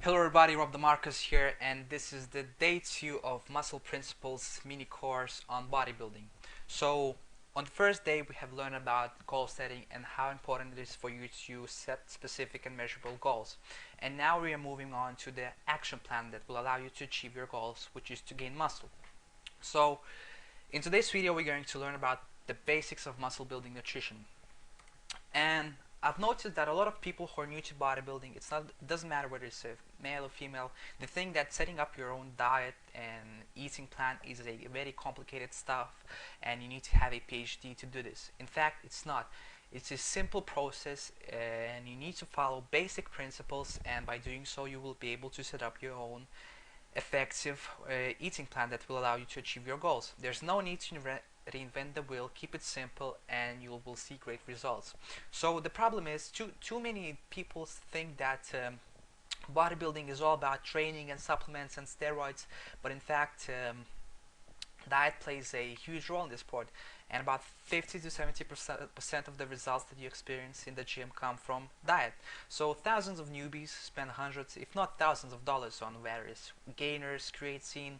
Hello everybody, Rob DeMarcus here, and this is the day 2 of Muscle Principles mini course on bodybuilding. So, on the first day we have learned about goal setting and how important it is for you to set specific and measurable goals. And now we are moving on to the action plan that will allow you to achieve your goals, which is to gain muscle. So, in today's video we're going to learn about the basics of muscle building nutrition. And I've noticed that a lot of people who are new to bodybuilding, it doesn't matter whether it's a male or female, they think that setting up your own diet and eating plan is a very complicated stuff and you need to have a PhD to do this. In fact, it's not. It's a simple process and you need to follow basic principles, and by doing so you will be able to set up your own effective eating plan that will allow you to achieve your goals. There's no need to reinvent the wheel. Keep it simple and you will see great results. So the problem is too many people think that bodybuilding is all about training and supplements and steroids, but in fact diet plays a huge role in this sport, and about 50 to 70% of the results that you experience in the gym come from diet. So thousands of newbies spend hundreds, if not thousands of dollars on various gainers, creatine,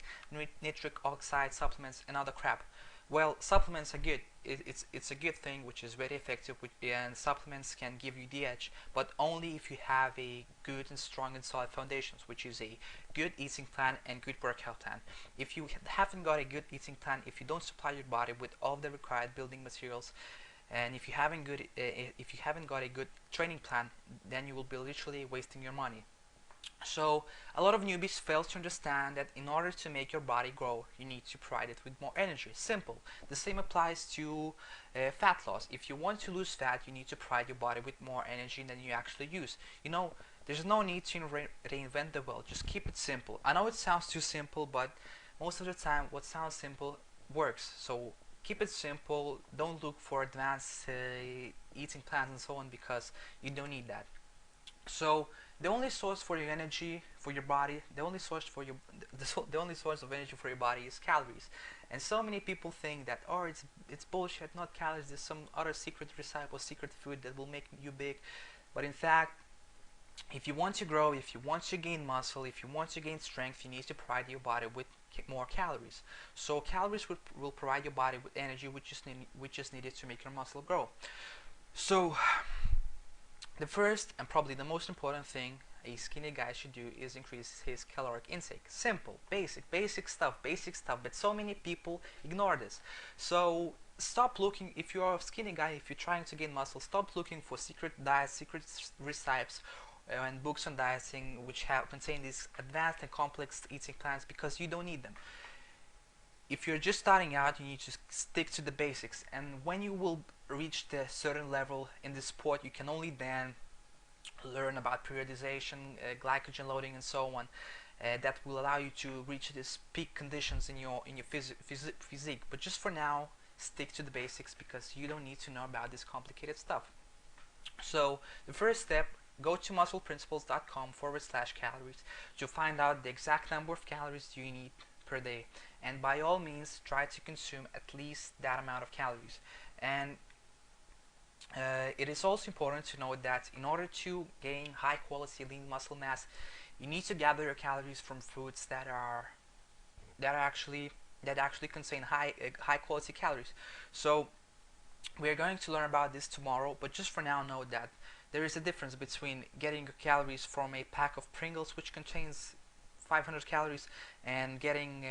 nitric oxide supplements and other crap. Well, supplements are good. It's a good thing, which is very effective, and supplements can give you the edge, but only if you have a good and strong and solid foundations, which is a good eating plan and good workout plan. If you haven't got a good eating plan, if you don't supply your body with all the required building materials, and if you haven't got a good training plan, then you will be literally wasting your money. So a lot of newbies fail to understand that in order to make your body grow, you need to provide it with more energy. Simple. The same applies to fat loss. If you want to lose fat, you need to provide your body with more energy than you actually use. There's no need to reinvent the wheel. Just keep it simple. I know it sounds too simple, but most of the time what sounds simple works. So keep it simple. Don't look for advanced eating plans and so on, because you don't need that. So the only source for your energy for your body, the only source for your the only source of energy for your body is calories. And so many people think that, oh, it's bullshit, not calories. There's some other secret recipe or secret food that will make you big. But in fact, if you want to grow, if you want to gain muscle, if you want to gain strength, you need to provide your body with more calories. So calories will provide your body with energy, which is needed to make your muscle grow. So the first and probably the most important thing a skinny guy should do is increase his caloric intake. Simple, basic stuff, but so many people ignore this. So stop looking, if you're a skinny guy, if you're trying to gain muscle, stop looking for secret diets, secret recipes, and books on dieting which contain these advanced and complex eating plans, because you don't need them. If you're just starting out, you need to stick to the basics, and when you will reach the certain level in this sport, you can only then learn about periodization, glycogen loading and so on, that will allow you to reach these peak conditions in your physique. But just for now, stick to the basics, because you don't need to know about this complicated stuff. So the first step, go to muscleprinciples.com/calories to find out the exact number of calories you need per day, and by all means try to consume at least that amount of calories. And it is also important to note that in order to gain high quality lean muscle mass, you need to gather your calories from foods that actually contain high quality calories. So we're going to learn about this tomorrow, but just for now, know that there is a difference between getting your calories from a pack of Pringles, which contains 500 calories, and getting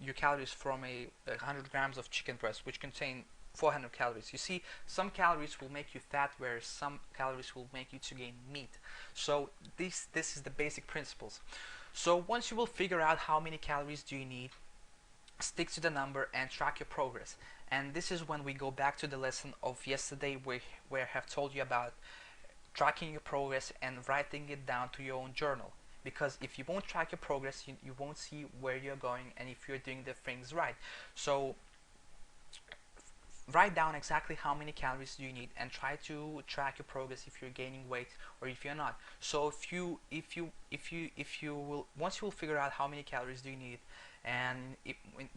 your calories from 100 grams of chicken breast, which contain 400 calories. You see, some calories will make you fat, whereas some calories will make you to gain meat. So this is the basic principles. So once you will figure out how many calories do you need, stick to the number and track your progress. And this is when we go back to the lesson of yesterday, where I have told you about tracking your progress and writing it down to your own journal. Because if you won't track your progress, you won't see where you're going and if you're doing the things right. So write down exactly how many calories do you need and try to track your progress if you're gaining weight or if you're not. So once you will figure out how many calories do you need, and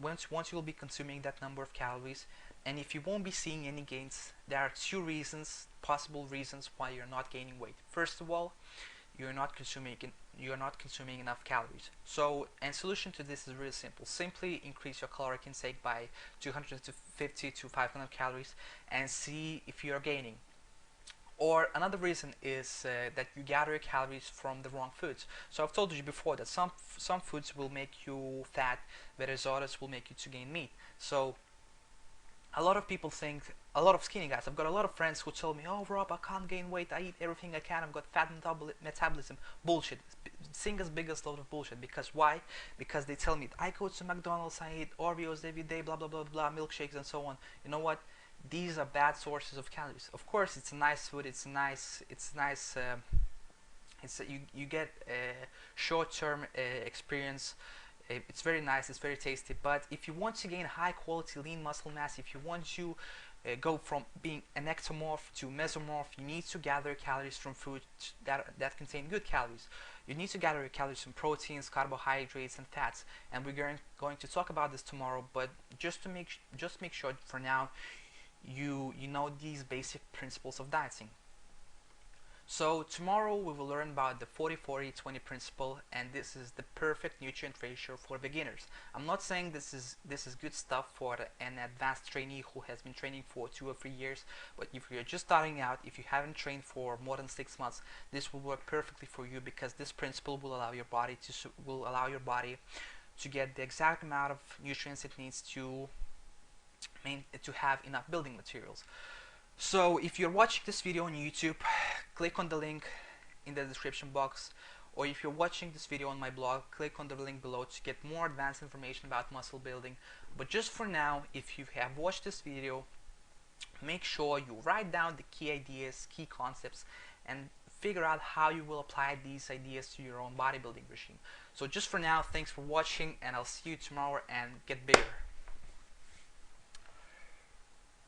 once you will be consuming that number of calories, and if you won't be seeing any gains, there are possible reasons why you're not gaining weight. First of all, you're not consuming you're not consuming enough calories. So, and solution to this is really simple. Simply increase your caloric intake by 250 to 500 calories and see if you're gaining. Or another reason is that you gather your calories from the wrong foods. So I've told you before that some foods will make you fat, whereas others will make you to gain meat. So a lot of people think, a lot of skinny guys, I've got a lot of friends who tell me, oh Rob, I can't gain weight, I eat everything I can, I've got fat metabolism. Bullshit. Singer's biggest load of bullshit. Because why? Because they tell me, I go to McDonald's, I eat Oreos every day, blah blah blah blah, milkshakes and so on. You know what? These are bad sources of calories. Of course, it's a nice food. You get a short-term experience. It's very nice. It's very tasty. But if you want to gain high-quality lean muscle mass, if you want to go from being an ectomorph to mesomorph, you need to gather calories from food that contain good calories. You need to gather calories from proteins, carbohydrates, and fats. And we're going to talk about this tomorrow. But just make sure for now you know these basic principles of dieting. So tomorrow we will learn about the 40-40-20 principle, and this is the perfect nutrient ratio for beginners. I'm not saying this is good stuff for an advanced trainee who has been training for 2 or 3 years, but if you're just starting out, if you haven't trained for more than 6 months, this will work perfectly for you, because this principle will allow your body to get the exact amount of nutrients it needs to have enough building materials. So if you're watching this video on YouTube, click on the link in the description box, or if you're watching this video on my blog, click on the link below to get more advanced information about muscle building. But just for now, if you have watched this video, make sure you write down the key ideas, key concepts, and figure out how you will apply these ideas to your own bodybuilding regime. So just for now, thanks for watching, and I'll see you tomorrow, and get bigger.